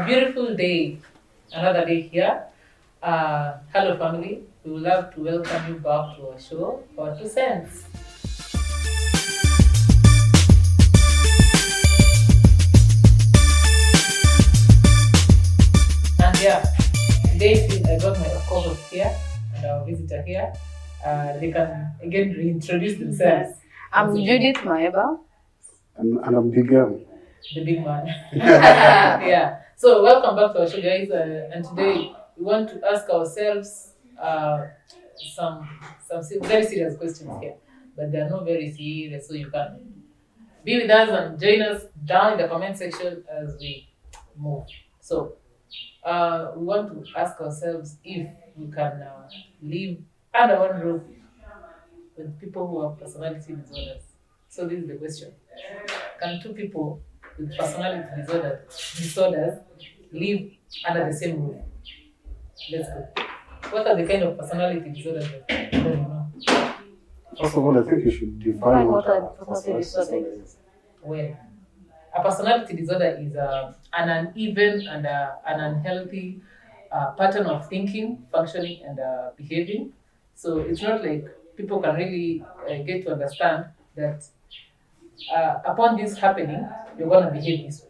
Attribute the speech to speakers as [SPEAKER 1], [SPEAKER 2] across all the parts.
[SPEAKER 1] beautiful day, another day here. Hello, family. We would love to welcome you back to our show, for 2 cents. And yeah, today I got my co-host here and our visitor here. They can again reintroduce themselves.
[SPEAKER 2] I'm Judith Maeba.
[SPEAKER 3] And I'm Bigam.
[SPEAKER 1] The big man. Yeah. So welcome back to our show, guys. And today we want to ask ourselves some very serious questions here, but they are not very serious. So you can be with us and join us down in the comment section as we move. So we want to ask ourselves if we can live under one roof with people who have personality disorders. So this is the question: can two people with personality disorders live under the same roof? Let's go. What are the kind of personality disorders that you know?
[SPEAKER 3] First of all, I think you should define what a
[SPEAKER 2] personality disorder is.
[SPEAKER 1] Well, a personality disorder is an uneven and an unhealthy pattern of thinking, functioning, and behaving. So it's not like people can really get to understand that upon this happening, you're going to behave this way.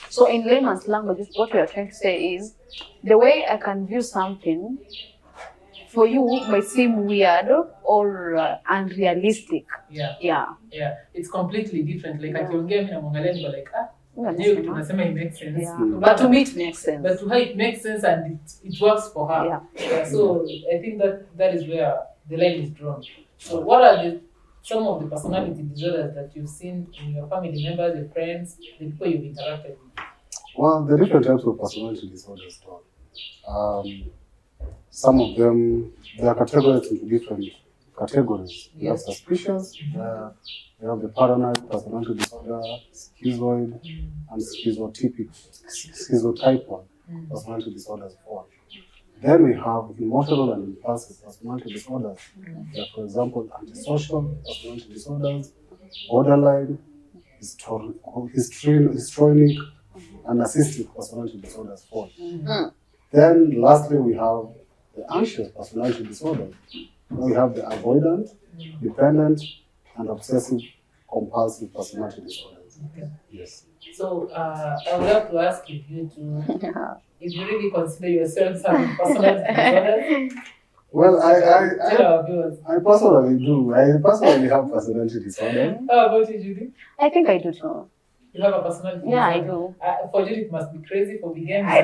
[SPEAKER 2] So in layman's language, what we are trying to say is the way I can view something for you might seem weird or unrealistic.
[SPEAKER 1] Yeah. It's completely different. Like akiongea mimi namwangalia niko like ndio tunasema it makes sense.
[SPEAKER 2] Yeah. But to me it makes sense.
[SPEAKER 1] But to her it makes sense and it works for her.
[SPEAKER 2] Yeah.
[SPEAKER 1] So I think that is where the line is drawn. So what are some of the personality disorders that you've seen in your family members, your friends, the people you've interacted with?
[SPEAKER 3] Well, the different types of personality disorders. Some of them, they are categorized into different categories. We have suspicious, we have the paranoid personality disorder, schizoid, and schizotype 1 personality disorders 4. Then we have emotional and impulsive personality disorders, like for example, antisocial personality disorders, borderline, histrionic, and narcissistic personality disorders 4. Then lastly, we have the anxious personality disorders. We have the avoidant, dependent, and obsessive compulsive personality disorders.
[SPEAKER 1] Okay.
[SPEAKER 3] Yes.
[SPEAKER 1] So I would like to ask if you really consider yourselves having personality disorders.
[SPEAKER 3] Well,
[SPEAKER 1] Tell our viewers.
[SPEAKER 3] I personally do. I personally have personality disorder.
[SPEAKER 1] How about you, Judy?
[SPEAKER 2] I think I do too.
[SPEAKER 1] You have a personality
[SPEAKER 2] Yeah,
[SPEAKER 1] disorder?
[SPEAKER 2] I do.
[SPEAKER 1] For Judy, it must be crazy. For Begin,
[SPEAKER 2] Why?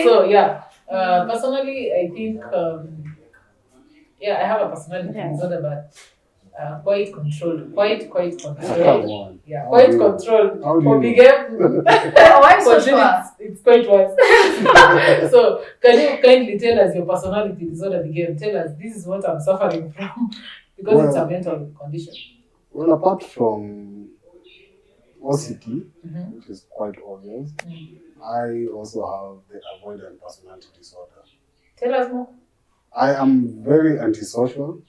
[SPEAKER 1] So yeah, personally, I think I have a personality disorder, but quite controlled. Quite controlled.
[SPEAKER 3] Come on.
[SPEAKER 1] Yeah, quite controlled. For Begin,
[SPEAKER 2] Why so
[SPEAKER 1] for Judy,
[SPEAKER 2] sure?
[SPEAKER 1] it's quite worse. So can you kindly tell us your personality disorder, Begin? Tell us this is what I'm suffering from because it's a mental condition.
[SPEAKER 3] Well, apart from OCD, which is quite obvious, I also have the avoidant personality disorder.
[SPEAKER 1] Tell us more.
[SPEAKER 3] I am very antisocial.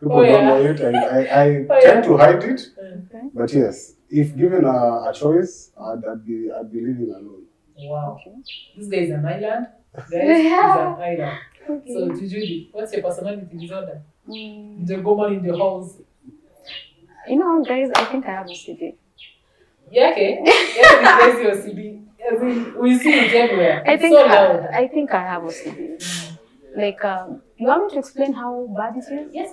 [SPEAKER 3] People
[SPEAKER 1] Oh, yeah.
[SPEAKER 3] don't know it, and I tend to hide it.
[SPEAKER 2] Okay.
[SPEAKER 3] But yes, if given a choice, I'd be living alone.
[SPEAKER 1] Wow.
[SPEAKER 2] Okay.
[SPEAKER 1] This guy is an island. Guys is an island.
[SPEAKER 2] Okay.
[SPEAKER 1] So, Judy, what's your personality disorder?
[SPEAKER 2] Mm.
[SPEAKER 1] The woman in the house.
[SPEAKER 2] You know, guys, I think I have OCD.
[SPEAKER 1] Yeah, okay. Yeah, replace your CD. As in, we see it everywhere.
[SPEAKER 2] I
[SPEAKER 1] It's
[SPEAKER 2] think
[SPEAKER 1] so loud.
[SPEAKER 2] I think I have OCD. Like, you want me to explain how bad it is?
[SPEAKER 1] Yes.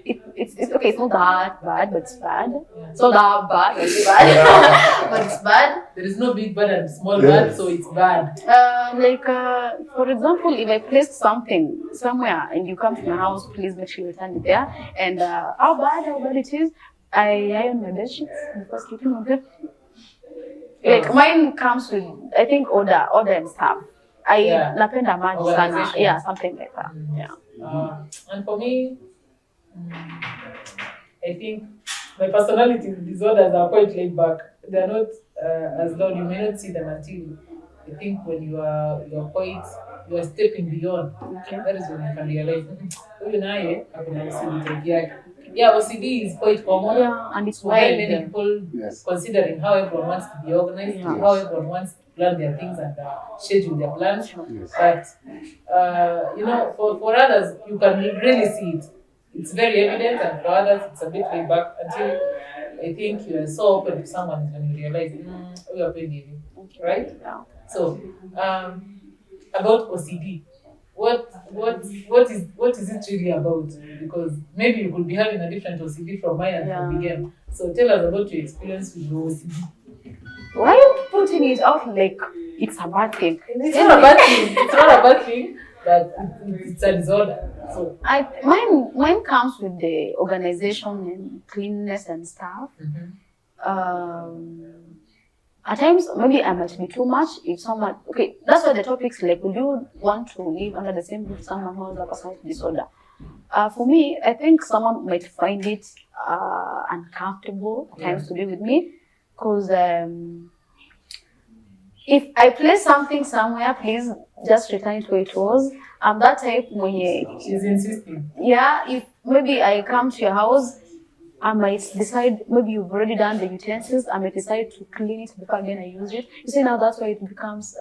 [SPEAKER 2] It's okay. It's not that bad, but it's bad.
[SPEAKER 1] Yeah.
[SPEAKER 2] It's not that bad, but it's bad. But it's bad.
[SPEAKER 1] There is no big bad and small bad, so it's bad.
[SPEAKER 2] For example, if I placed something somewhere and you come to my house, please make sure you return it there. And how bad it is, I iron my bed sheets before sleeping on them. Like mine comes with, I think, order and stuff. Napenda maji sana. Yeah, something like that. Yeah.
[SPEAKER 1] And for me, I think my personality disorders are quite laid back. They are not as loud. You may not see them until I think when you are stepping beyond.
[SPEAKER 2] Okay.
[SPEAKER 1] That is when you can realize huyu naye akona usudi yake. Yeah, OCD is quite common.
[SPEAKER 2] Yeah, and it's
[SPEAKER 1] Very
[SPEAKER 2] wide.
[SPEAKER 1] many people
[SPEAKER 3] Yes.
[SPEAKER 1] considering how everyone wants to be organized,
[SPEAKER 2] Yeah.
[SPEAKER 1] how everyone wants to plan their things and schedule their plans.
[SPEAKER 3] Yes.
[SPEAKER 1] But you know, for others, you can really see it. It's very evident, and for others, it's a bit laid back until I think you are so open to someone when you realize, we are paying
[SPEAKER 2] Okay.
[SPEAKER 1] right?
[SPEAKER 2] Yeah.
[SPEAKER 1] So, about OCD, what is it really about? Because maybe you could be having a different OCD from mine and from
[SPEAKER 2] Yeah.
[SPEAKER 1] Miguel. So tell us about your experience with your OCD.
[SPEAKER 2] Why are you putting it out like it's a bad thing?
[SPEAKER 1] It's not a bad thing. It's not a bad thing, but it's a disorder. So
[SPEAKER 2] Mine comes with the organization and cleanliness and stuff. At times, maybe I might be too much. If someone, okay, that's why the topic's like, would you want to live under the same roof with someone who has a personality disorder? For me, I think someone might find it uncomfortable at times to live with me, because if I place something somewhere, please just return it where it was. I'm that type when
[SPEAKER 1] she's insisting.
[SPEAKER 2] yeah, if maybe I come to your house, I might decide, maybe you've already done the utensils, I might decide to clean it before again I use it. You see, now that's why it becomes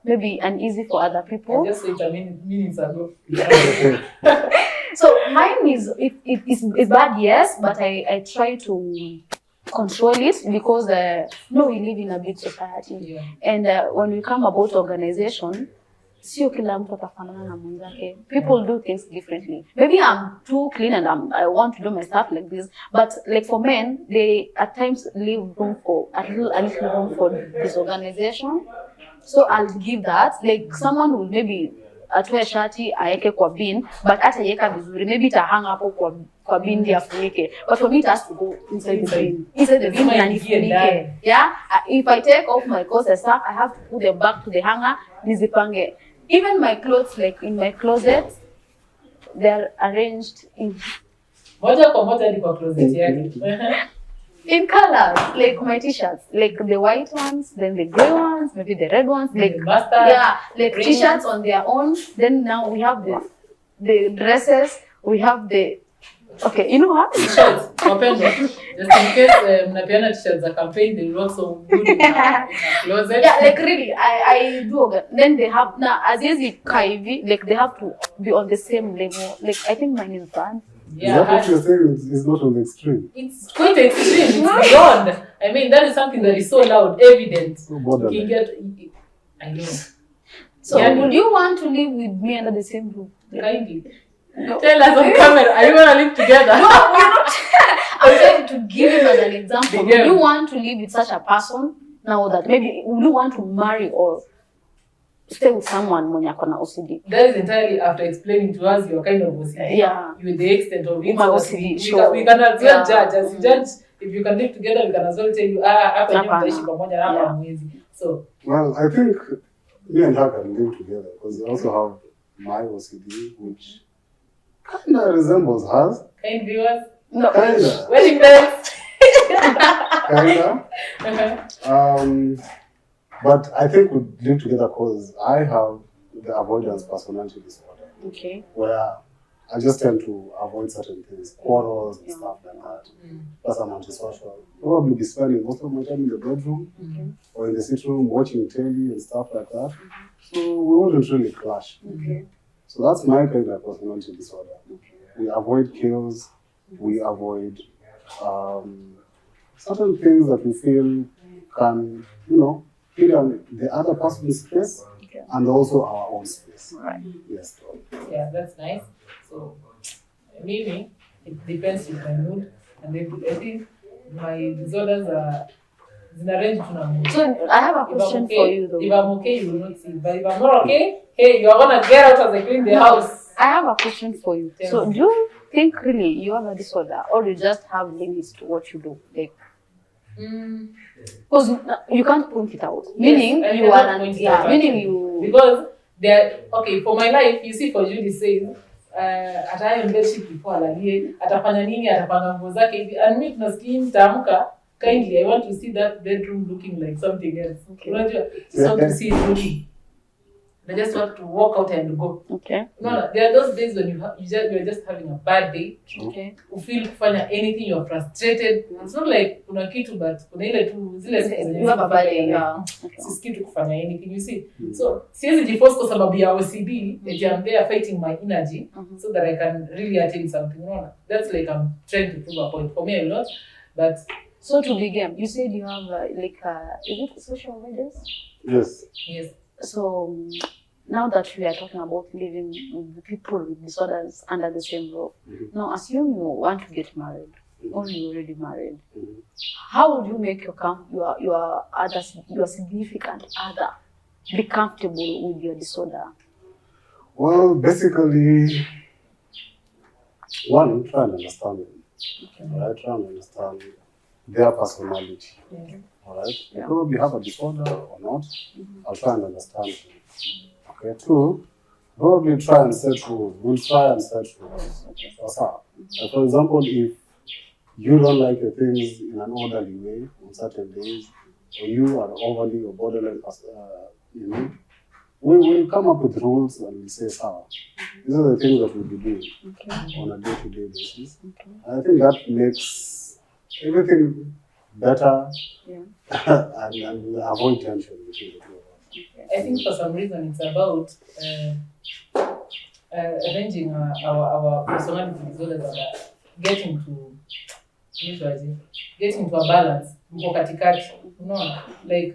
[SPEAKER 2] maybe uneasy for other people.
[SPEAKER 1] I just said it a minutes ago.
[SPEAKER 2] So mine is, it's bad, yes, but I try to control it because we live in a big society.
[SPEAKER 1] Yeah.
[SPEAKER 2] And when we come about organization, sio kila mtu atafanana na mwenzake. People do things differently. Maybe I'm too clean and I want to do my stuff like this, but like for men, they at times leave room for a little room for disorganization. So I'll give that. Like someone will maybe atoe shati aeke kwa bin, but ataiweka vizuri, maybe itahang hapo kwa bin ndio afunike. But for me it has to go inside the bin. Inside the bin na nifunike. Yeah? If I take off my clothes and stuff, I have to put them back to the hanger, nizipange. Even my clothes, like in my closet, they're arranged in
[SPEAKER 1] Moja kwa moja hadi kwa closet yake.
[SPEAKER 2] in colors, like my t-shirts, like the white ones, then the gray ones, maybe the red ones, like
[SPEAKER 1] mustard,
[SPEAKER 2] yeah, like t-shirts on their own. Then now we have the dresses, we have the okay, you know what?
[SPEAKER 1] Shirts, wapendwa. Just in case mnapeana t-shirts za campaign, they look so good in a closet.
[SPEAKER 2] Yeah, like really, I do. Then they have now as easy kaivi, like they have to be on the same level. Like I think mine is bad.
[SPEAKER 3] Is that what you're saying? It's not on the extreme.
[SPEAKER 1] It's quite extreme. It's beyond. I mean, that is something that is so loud, evident.
[SPEAKER 3] So borderline.
[SPEAKER 1] I know.
[SPEAKER 2] So would you want to live with me under the same roof?
[SPEAKER 1] Kindly.
[SPEAKER 2] No.
[SPEAKER 1] Tell us on camera. Are you gonna live together?
[SPEAKER 2] No, we're not. I'm trying to give him as an example.
[SPEAKER 1] Yeah.
[SPEAKER 2] Would you want to live with such a person now that maybe would you want to marry or stay with someone mwenye ako na OCD?
[SPEAKER 1] That is entirely after explaining to us your kind of OCD.
[SPEAKER 2] Yeah.
[SPEAKER 1] With the extent of it.
[SPEAKER 2] My OCD,
[SPEAKER 1] We
[SPEAKER 2] sure.
[SPEAKER 1] we can as well
[SPEAKER 2] Yeah.
[SPEAKER 1] judge. As you judge, if you can live together, we can as well tell you, hapa nyinyi
[SPEAKER 2] Hapana.
[SPEAKER 1] mtaishi pamoja na hapa
[SPEAKER 2] Yeah.
[SPEAKER 1] hamwezi. So,
[SPEAKER 3] Well, I think me and her can live together because I also have my OCD, which kind of resembles hers.
[SPEAKER 1] kind viewers,
[SPEAKER 2] No.
[SPEAKER 3] Kinda.
[SPEAKER 1] wedding bells.
[SPEAKER 3] Kinda.
[SPEAKER 1] Uh-huh.
[SPEAKER 3] But I think we live together because I have the avoidance personality disorder,
[SPEAKER 2] Okay.
[SPEAKER 3] where I just tend to avoid certain things, quarrels and stuff like that. Plus, I'm antisocial. Probably be spending most of my time in the bedroom or in the sitting room watching TV and stuff like that. So we wouldn't really clash.
[SPEAKER 2] Okay.
[SPEAKER 3] So that's my kind of personality disorder. We avoid chaos. We avoid certain things that we feel can, fill on the other person's space and also our own space.
[SPEAKER 2] Right.
[SPEAKER 3] Yes.
[SPEAKER 1] Yeah, that's nice. So, maybe it depends with my mood, and I think my disorders are range to mood.
[SPEAKER 2] So I have a question for you though.
[SPEAKER 1] If I'm okay, you will not see. But if I'm not okay, hey, you are gonna get out as I clean the house.
[SPEAKER 2] I have a question for you.
[SPEAKER 1] Tell
[SPEAKER 2] So
[SPEAKER 1] me.
[SPEAKER 2] do you think really you have a disorder or you just have limits to what you do? Like, because you can't point it out. Meaning
[SPEAKER 1] I
[SPEAKER 2] you
[SPEAKER 1] cannot
[SPEAKER 2] are
[SPEAKER 1] point it out,
[SPEAKER 2] meaning
[SPEAKER 1] actually.
[SPEAKER 2] you
[SPEAKER 1] Because okay, for my life, you see, for Judy says, ataye bedsheet before alalie, atafanya nini, atapanga nguo zake hivi, and me tunasikia mtaamka, kindly, I want to see that bedroom looking like something else.
[SPEAKER 2] Okay.
[SPEAKER 1] Unajua, just want to see it looking. They just want to walk out and go.
[SPEAKER 2] Okay.
[SPEAKER 1] No, there are those days when you're just having a bad day.
[SPEAKER 2] Okay.
[SPEAKER 1] You feel kufanya anything, you're frustrated. It's not like kuna kitu, but kuna ile tu zile siku zenye
[SPEAKER 2] You have a bad day, yeah.
[SPEAKER 1] Sisi kitu kufanya anything, you see. So siwezi jiforce kwa sababu ya OCD that I'm there fighting my energy so that I can really attain something. No, that's like I'm trying to prove a point. For me, I'm not. But
[SPEAKER 2] so to begin, you said you have is it social media?
[SPEAKER 3] Yes.
[SPEAKER 1] Yes.
[SPEAKER 2] So now that we are talking about living with people with disorders under the same roof, now assume you want to get married, or you're already married. How would you make your significant other be comfortable with your disorder?
[SPEAKER 3] Well, basically, one, try and understand them. Alright, try and understand their personality. Alright, they probably have a disorder or not. I'll try and understand them. Okay, two, probably try and set rules. We'll try and set rules. For example, if you don't like the things in an orderly way on certain days, or you are overly or borderline, we will come up with rules and we say, these are the things that we'll be doing on a day-to-day basis. I think that makes everything better and avoid tension between the two of us.
[SPEAKER 1] I think for some reason it's about arranging our personality disorders and getting to a balance. Mko katikati, unaona, like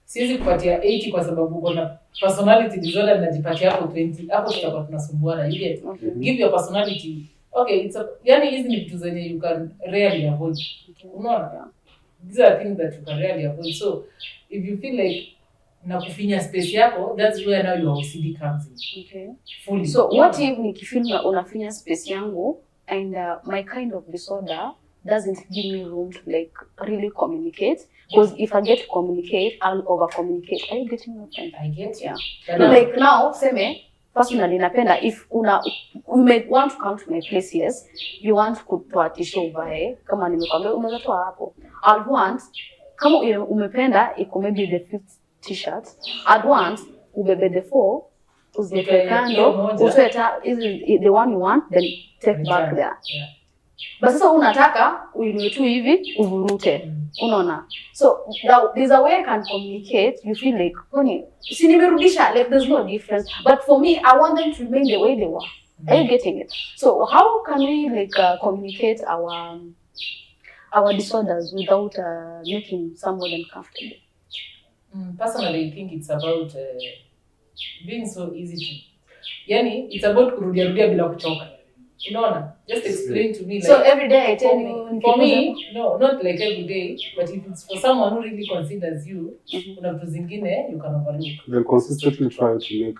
[SPEAKER 1] siwezi kupatia 80 kwa sababu uko na personality disorder najipatia hapo 20, hapo tutakuwa tunasumbuana. You get? Give your personality, okay, yani hizi ni vitu zenye you can rarely avoid. Unaona? These are things that you can rarely avoid. So if you feel like na kufinya space yako, that's where now your OCD comes in.
[SPEAKER 2] Okay.
[SPEAKER 1] Fully.
[SPEAKER 2] So what if nikifeel na unafinya space yangu and my kind of disorder doesn't give me room to like really communicate? Because if I get to communicate, I'll over communicate. Are you getting my point?
[SPEAKER 1] I get you.
[SPEAKER 2] Yeah. Like now, seme, personally napenda if you may want to come to my place, yes, you want kutoa tisho uvae, kama nimekwambia unaweza toa hapo. I'd want, kama umependa iko maybe the 5th t-shirt, I'd want ubebe the 4, uziweke kando, utweta is the one you want, then take back there.
[SPEAKER 1] Yeah.
[SPEAKER 2] But sasa unataka uinue tu hivi uvurute. Unaona? So there's a way I can communicate. You feel like, honey, si nimerudisha, like there's no difference. But for me, I want them to remain the way they were. Are you getting it? So how can we like communicate our disorders without making someone uncomfortable?
[SPEAKER 1] Personally, I think it's about being so easy to. Yani, it's about kurudia bila kuchoka. Unaona? Just explain to me. Like,
[SPEAKER 2] so every day I tell you.
[SPEAKER 1] For me, no, not like every day, but if it's for someone who really considers you, kuna vitu zingine you can overlook.
[SPEAKER 3] They'll consistently try to make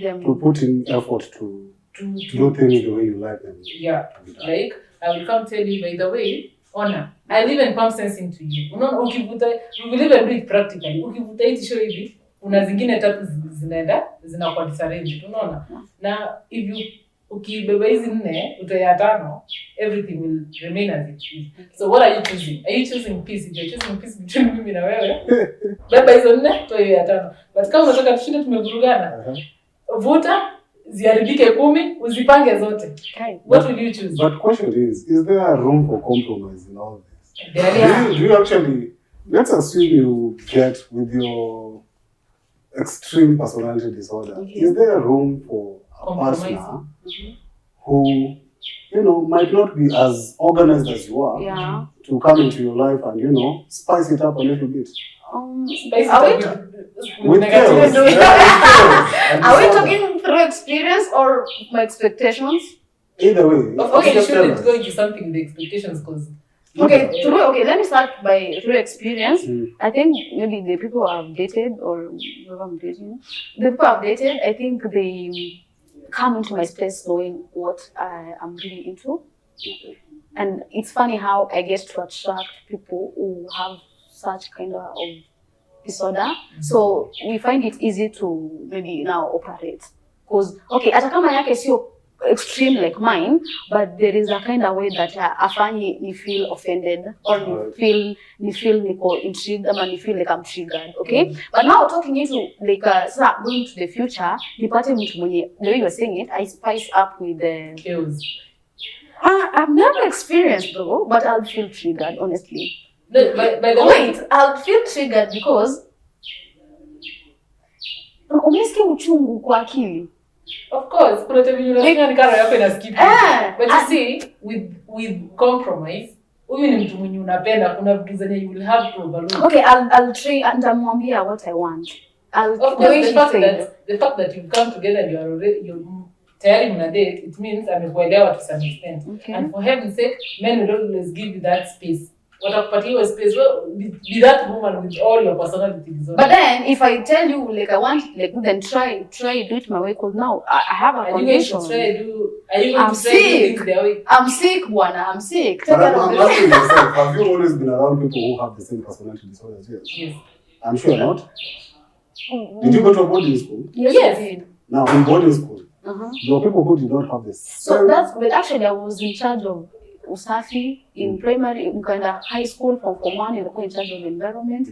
[SPEAKER 2] them
[SPEAKER 3] to put in effort to do things the way you like them.
[SPEAKER 1] Yeah, like I will come tell you, by the way, Honor, I'll even pump sense into you. Unaona, ukivuta, we will even do it practically. Ukivuta hii tisho hivi, una zingine tatu zinakuwa disarranged, unaona? Na if you ukibeba hizi 4 utoya 5, everything will remain as it is. So what are you choosing? Are you choosing peace? If you're choosing peace between mimi na wewe, beba hizo 4 utoya 5. But kama unataka tushinde tumevurugana, vuta ziharibike 10, uzipange zote. What will you choose?
[SPEAKER 3] But question is there a room for compromise in all this?
[SPEAKER 1] Do
[SPEAKER 3] you actually, let's assume you get with your extreme personality disorder, is there a room for a partner who, might not be as organized as you are, to come into your life and, spice it up a little bit?
[SPEAKER 2] With
[SPEAKER 3] chaos.
[SPEAKER 2] Are we talking through experience or my expectations?
[SPEAKER 3] Either way.
[SPEAKER 1] Okay, you shouldn't go into something with the expectations because.
[SPEAKER 2] Okay, let me start by through experience. I think maybe the people I've dated or whoever I'm dating, the people I've dated, I think they come into my space knowing what I'm really into. And it's funny how I get to attract people who have such kind of disorder. So we find it easy to maybe now operate. Because, okay, hata kama yake sio extreme like mine, but there is a kind of way that afanyi ni feel offended or ni feel niko intrigued ama ni feel like I'm triggered, okay? But now talking into like going to the future, nipate mtu mwenye, the way you are saying it, I spice up with the
[SPEAKER 1] Chaos.
[SPEAKER 2] I've never experienced though, but I'll feel triggered, honestly.
[SPEAKER 1] No, by the way,
[SPEAKER 2] Wait, I'll feel triggered because umesikia uchungu kwa akili.
[SPEAKER 1] of course, kuna time unasikia ni kama yako inaskip. But you see, with compromise, huyu ni mtu mwenye unapenda, kuna vitu zenye you will have to overlook.
[SPEAKER 2] Okay, I'll try and nitamwambia what I want.
[SPEAKER 1] Of course, the fact that you've come together and you're tayari mna date, it means amekuelewa to some extent.
[SPEAKER 2] Okay.
[SPEAKER 1] And for heaven's sake, men will always give you that space. Watakupatia hiyo space, well, be that woman with all your personality disorders.
[SPEAKER 2] But then, if I tell you, like, I want, like, then try do it my way, because now I have a condition.
[SPEAKER 1] Are you going to try do things their way?
[SPEAKER 2] I'm sick, Bwana. I'm sick.
[SPEAKER 3] But I'm asking myself, have you always been around people who have the same personality disorders?
[SPEAKER 1] Yes.
[SPEAKER 3] I'm sure not. Did you go to a boarding school?
[SPEAKER 2] Yes. I did.
[SPEAKER 3] Now, in boarding school, there were people who did not have this.
[SPEAKER 2] So that's, but actually I was in charge of usafi in primary, in kind of high school, from Form 1, nilikuwa in charge of environment.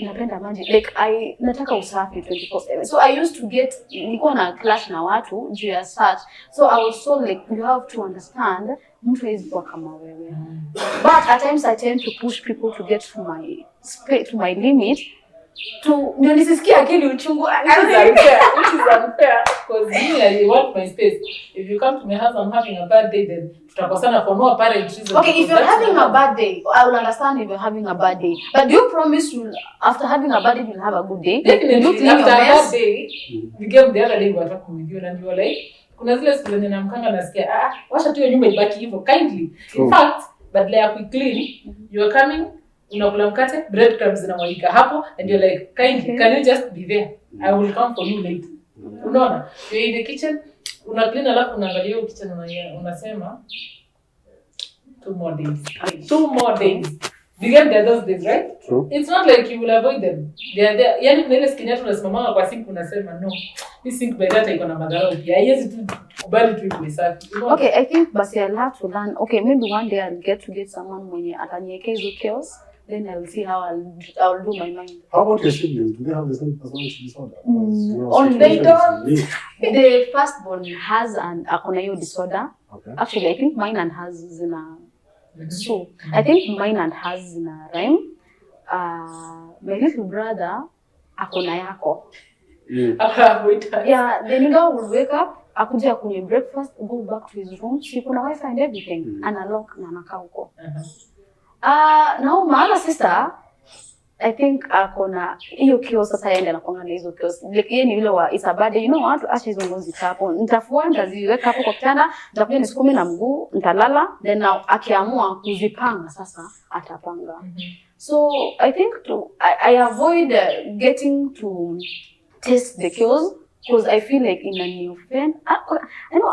[SPEAKER 2] Napenda maji. Like, nataka usafi 24/7. So I used to get, nilikuwa na clash na watu, juu ya search. So I was told, like, you have to understand, mtu hawezi kuwa kama wewe. But at times I tend to push people to get to my limit, ndio nisisikie akili uchungu.
[SPEAKER 1] Which is unfair. Because me, I want my space. If you come to my house, I'm having a bad day, then tutakosana for no apparent reason.
[SPEAKER 2] Okay, if you're having a bad day, I will understand if you're having a bad day. But do you promise after having a bad day, you'll have a good day?
[SPEAKER 1] Definitely. After a bad day, the other day we were talking with you and you were like, kuna zile siku zenye namkanga nasikia, washa tu hiyo nyumba ibaki hivyo, kindly. In fact, badala ya clean, you are coming, unakula mkate, breadcrumbs zinamwagika hapo, and you're like, kindly, can you just be there? I will come for you later. Unaona? You're in the kitchen, una clean alafu unaangalia hiyo kitchen unasema 2 more days. 2 more days. You get there those days, right?
[SPEAKER 3] True.
[SPEAKER 1] It's not like you will avoid them. They are there. Yaani kuna ile skin yetu unasimama kwa sink unasema no. This sink by that iko na madhara pia. Haiwezi tu kubali tu iwe safi.
[SPEAKER 2] Okay, I think basi I'll have to learn. Okay, maybe one day I'll get someone mwenye ataniwekea hizo chaos. Then I will see how I'll do my mind.
[SPEAKER 3] How about your siblings? Do they have the same personality disorder?
[SPEAKER 2] They don't. The firstborn has akona hiyo disorder.
[SPEAKER 3] Okay.
[SPEAKER 2] Actually, I think mine and hers zina. So I think mine and hers zina rhyme. My little brother akona yako. Yeah, the nigga will wake up, akuja kunywe breakfast, go back to his room, sleep on Wi-Fi and everything, and unlock na anakaa huko. Now my other sister, I think akona hiyo kio sasa yeye anakuanga na hizo kio. Like yeye ni yule wa it's a bad day, you know what, acha hizo ngozi hapo. Nitafua nitaziweka hapo kwa kitanda, nitakuja nisukume na mguu, nitalala, then now akiamua kuzipanga sasa atapanga. So I think I avoid getting to taste the kills because I feel like in a new friend.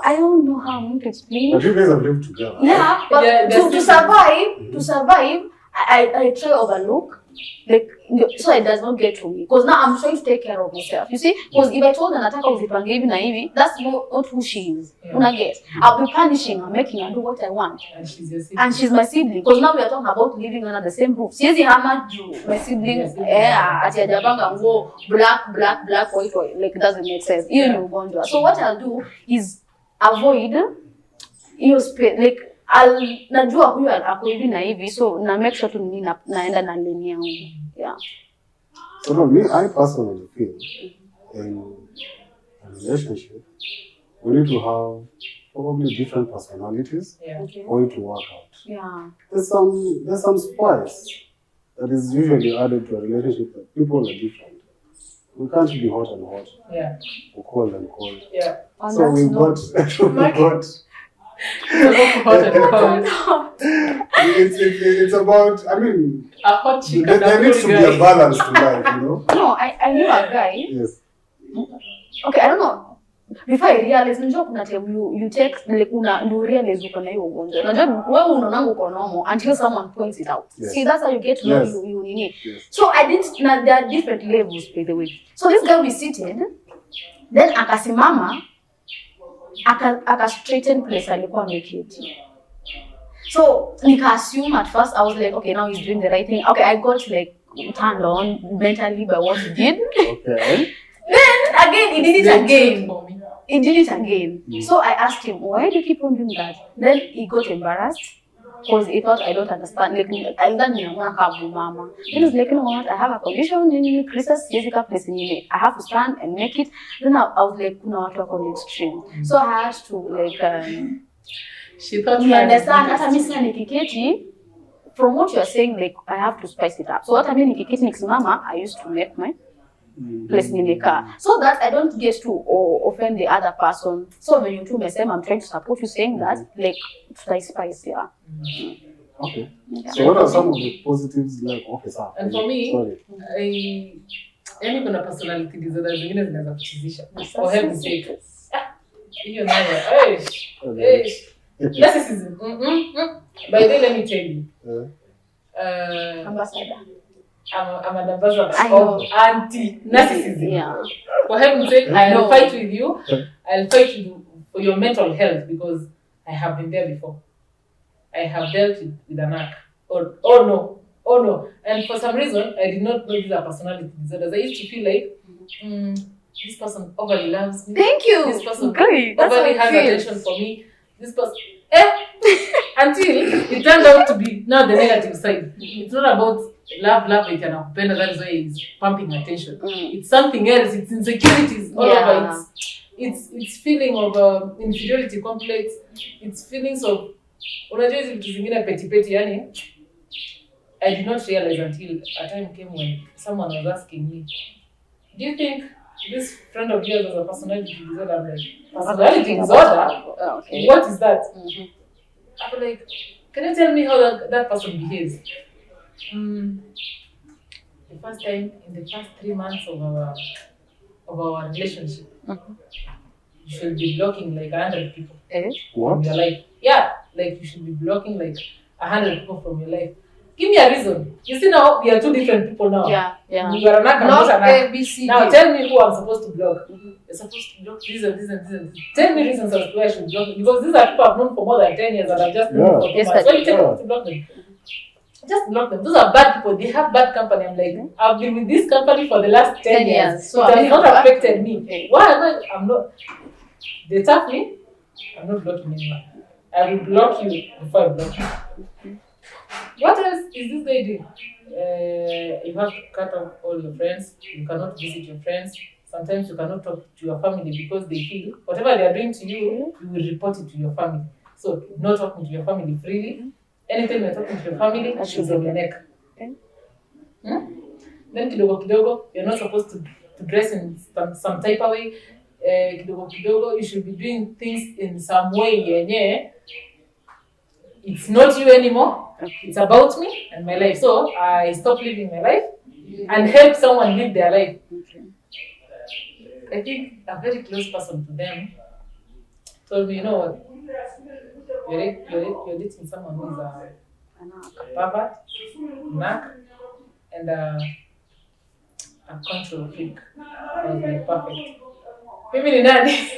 [SPEAKER 2] I don't know how to explain.
[SPEAKER 3] But you guys have lived together.
[SPEAKER 2] Yeah, but to survive, I try overlook. Like, so it does not get to me. Because now I'm trying to take care of myself. You see? Because if I told her nataka uzipange hivi na hivi, that's not who she is. Una get? I'll be punishing her, making her do what I want.
[SPEAKER 1] And she's your sibling.
[SPEAKER 2] And she's my sibling. Because now we are talking about living under the same roof. Siwezi hama juu my sibling, ati ajapanga nguo black, white. Like, it doesn't make sense. Hiyo ni ugonjwa. So what I'll do is avoid hiyo space. Like, najua huyu ako hivi na hivi, so na make sure tu mimi naenda na lane yangu. Yeah.
[SPEAKER 3] So no, me, I personally feel in a relationship, we need to have probably different personalities for it to work out.
[SPEAKER 2] Yeah.
[SPEAKER 3] There's some spice that is usually added to a relationship that people are different. We can't be hot and hot.
[SPEAKER 1] Yeah.
[SPEAKER 3] Or cold and cold.
[SPEAKER 1] Yeah.
[SPEAKER 3] So we got it's about, I mean,
[SPEAKER 1] a hot chick
[SPEAKER 3] there needs to be a balance to life, you know?
[SPEAKER 2] No, I knew a guy.
[SPEAKER 3] Yes.
[SPEAKER 2] Okay, I don't know. Before I realize, unajua kuna time you text, like you realize uko na hiyo ugonjwa. Unajua wewe unaona uko normal until someone points it out.
[SPEAKER 3] Yes.
[SPEAKER 2] See, that's how you get to know you nini.
[SPEAKER 3] Yes.
[SPEAKER 2] So I didn't, there are different levels by the way. So this guy we seated, then akasimama, aka straighten place alikuwa ameketi. So nika assume at first, I was like, okay, now he's doing the right thing. Okay, I got like turned on mentally by what he did.
[SPEAKER 3] Okay.
[SPEAKER 2] Then again, he did it again.
[SPEAKER 1] For me.
[SPEAKER 2] He did it again. So I asked him, why do you keep on doing that? Then he got embarrassed because he thought I don't understand. Like, I don't know mama. Then he was like, you know what? I have a condition in Christmas physical place in I have to stand and make it. Then I was like, no, talk on the extreme. So I had to like
[SPEAKER 1] She thought
[SPEAKER 2] you
[SPEAKER 1] I was
[SPEAKER 2] understand
[SPEAKER 1] good.
[SPEAKER 2] hata mimi sina nikiketi. From what you are saying, like I have to spice it up. So what I mean nikiketi nikisimama, I used to make my place nimekaa so that I don't get to offend the other person. So when you two mesem, I'm trying to support you saying that like to spice, yeah.
[SPEAKER 3] Okay.
[SPEAKER 2] Yeah.
[SPEAKER 3] So what are some of the positives like okay sir?
[SPEAKER 1] And for me,
[SPEAKER 3] Sorry.
[SPEAKER 1] yani kuna personality disorder zingine zinaweza kuchizisha. For heaven's sake. Hiyo nayo. Narcissism. By the way, let me tell you.
[SPEAKER 2] Ambassador.
[SPEAKER 1] I'm an ambassador
[SPEAKER 2] I know.
[SPEAKER 1] of anti-narcissism.
[SPEAKER 2] Yeah.
[SPEAKER 1] For heaven's sake,
[SPEAKER 2] I know.
[SPEAKER 1] I'll fight with you. I'll fight with you for your mental health because I have been there before. I have dealt with an arc. Oh no. And for some reason, I did not know these are personality disorders. I used to feel like, this person overly loves me.
[SPEAKER 2] Thank you.
[SPEAKER 1] This person
[SPEAKER 2] Great. That's
[SPEAKER 1] overly
[SPEAKER 2] how
[SPEAKER 1] has
[SPEAKER 2] it feels.
[SPEAKER 1] attention for me. This person, until it turned out to be now the negative side. It's not about love it and anakupenda, that is why he's pumping attention. It's something else. It's insecurities all over. It's feeling of inferiority complex. It's feelings of unajua hizi vitu zingine petipeti yani. I did not realize until a time came when someone was asking me, do you think this friend of yours has a personality disorder? I'm like, personality disorder?
[SPEAKER 2] Okay.
[SPEAKER 1] What is that? I'm like, can you tell me how that person behaves? The first time, in the first 3 months of our relationship, you should be blocking like 100 people from your life. Yeah, like you should be blocking like 100 people from your life. Give me a reason. You see now we are two different people now.
[SPEAKER 2] Yeah.
[SPEAKER 1] You are an
[SPEAKER 2] Not
[SPEAKER 1] actor.
[SPEAKER 2] A, B, C,
[SPEAKER 1] Now
[SPEAKER 2] D.
[SPEAKER 1] tell me who I'm supposed to block. You're supposed to block this and this and this and this. Tell me reasons as to why I should block them. Because these are people I've known for more than 10 years and I've just known for 2
[SPEAKER 2] Yes,
[SPEAKER 1] months. Why you tell
[SPEAKER 3] yeah.
[SPEAKER 1] me to block them? Just block them. Those are bad people. They have bad company. I'm like, I've been with this company for the last 10 years.
[SPEAKER 2] So
[SPEAKER 1] it has not affected me.
[SPEAKER 2] Okay.
[SPEAKER 1] Why am I? I'm not. They tap me. I'm not blocking anyone. I will block you before I block you. What else is this guy doing? You have to cut off all your friends. You cannot visit your friends. Sometimes you cannot talk to your family because they feel whatever they are doing to you, you will report it to your family. So, not talking to your family freely. Anytime you're talking to your family, she's on your neck. Then kidogo, you're not supposed to dress in some type of way. Kidogo, you should be doing things in some way. It's not you anymore. It's about me and my life. So I stop living my life and help someone live their life. I think a very close person to them told me, you know what? You're dating someone who is a pervert, narc, and a control freak. I was like, perfect. Mimi ni nani?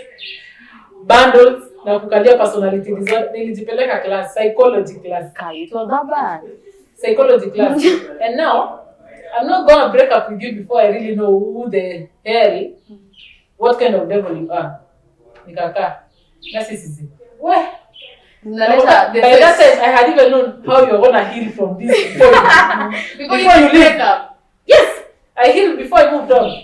[SPEAKER 1] Bundles na kukalia personality disorder. Nilijipeleka class, psychology class.
[SPEAKER 2] It was that bad.
[SPEAKER 1] Psychology class. And now, I'm not going to break up with you before I really know who the hell, what kind of devil you are. Nikaka. Narcissism. Where? By that time, I had even known how you're going to heal from this before you break up. Yes! I healed before I moved on.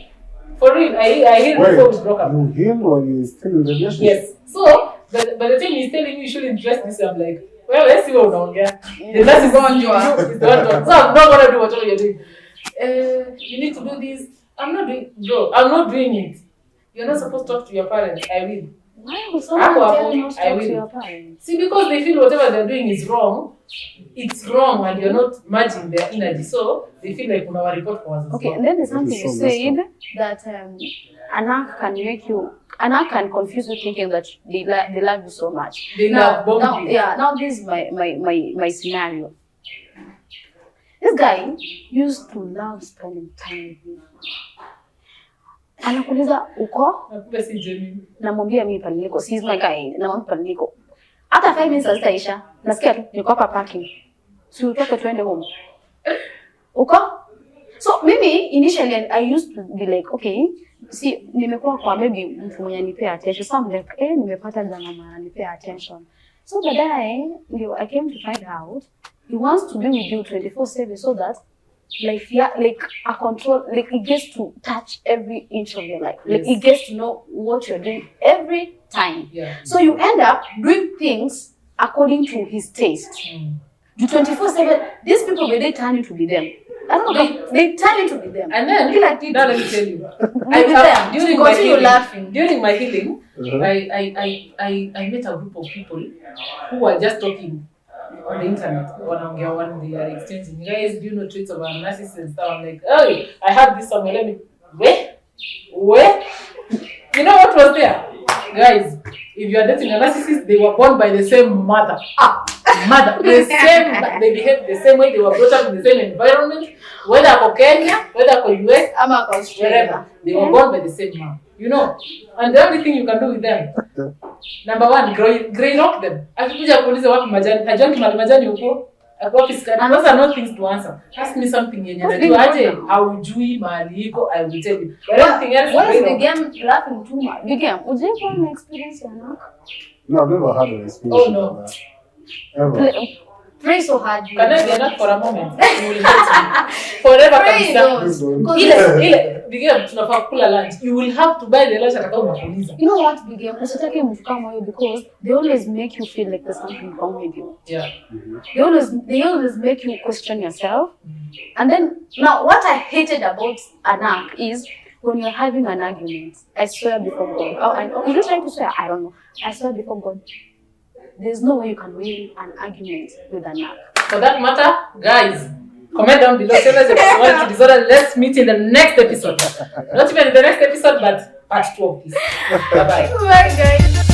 [SPEAKER 1] For real, I healed before we broke up.
[SPEAKER 3] You healed or you still in the relationship?
[SPEAKER 1] Yes. So, by the time he's telling me you shouldn't dress this, I'm like, well, let's see what unaongea. The narcissism you is the one. So I'm not going to do whatever you're doing. You need to do this. I'm not doing it. You're not supposed to talk to your parents. I will.
[SPEAKER 2] Why would someone tell you not to talk to your parents?
[SPEAKER 1] See, because they feel whatever they're doing is wrong. It's wrong and you're not matching their energy. So they feel like our report was wrong.
[SPEAKER 2] Okay, and then there's something you said that an act can confuse you thinking that they love you so much. Now, this is my scenario. This guy used to love spending time with me. Anakuuliza uko?
[SPEAKER 1] Nakupa si genuine.
[SPEAKER 2] Namwambia mimi pale niko. She's my guy. Namwambia pale niko. Hata 5 minutes hazitaisha. Nasikia tu niko hapa parking. Si utoke tuende home. Uko? So mimi initially I used to be like, okay, see, nimekuwa kwa maybe mtu mwenye anipea attention. So I'm like, nimepata jamaa ananipea attention. So baadaye ndio I came to find out he wants to be with you 24/7 so that like a control, like he gets to touch every inch of your life. Like he gets to know what you're doing every time.
[SPEAKER 1] Yeah.
[SPEAKER 2] So you end up doing things according to his taste. You 24/7, these people when they turn you to be them. I don't know, they turn you to be them.
[SPEAKER 1] And then
[SPEAKER 2] like
[SPEAKER 1] now let me tell you. During my healing, I met a group of people who were just talking on the internet. Wanaongea one, they are exchanging. Guys, do you know traits of a narcissist and stuff? I'm like, oh, I have this somewhere. Let me where? You know what was there? Guys, if you are dating a narcissist, they were born by the same mother. The same, they behave the same way, they were brought up in the same environment, whether for Kenya, whether for US, wherever. They were born by the same mom. You know, and the only thing you can do with them, number one, grey rock them. Akikuja kuuliza wapi majani, hajangi majani huko, wapi skani. Those are not things to answer. Ask me something yenye najua aje, haujui mahali iko, I will tell you. But everything else,
[SPEAKER 2] what is the game laughing too much? The game, would you have an experience or not?
[SPEAKER 3] No, I've never had an experience.
[SPEAKER 1] Oh no.
[SPEAKER 3] Ever.
[SPEAKER 2] Pray so hard.
[SPEAKER 1] Can I be not for a moment? You will hate me. Forever kabisa. Ile bigem tunafaa kula lunch. You will have to buy the lunch atakao unakuuliza.
[SPEAKER 2] You know what, bigem? Usitake mtu kama huyo because they always make you feel like there's something wrong with you.
[SPEAKER 1] Yeah.
[SPEAKER 2] They always make you question yourself. And then now what I hated about Anak is when you're having an argument, I swear before God. Oh, you're trying to swear? I don't know. I swear before God. There's no way you can win an argument with a nag.
[SPEAKER 1] For that matter, guys, comment down below. Tell us your personality disorder. Let's meet in the next episode. Not even in the next episode, but part 2 of this. Bye-bye.
[SPEAKER 2] Bye, guys.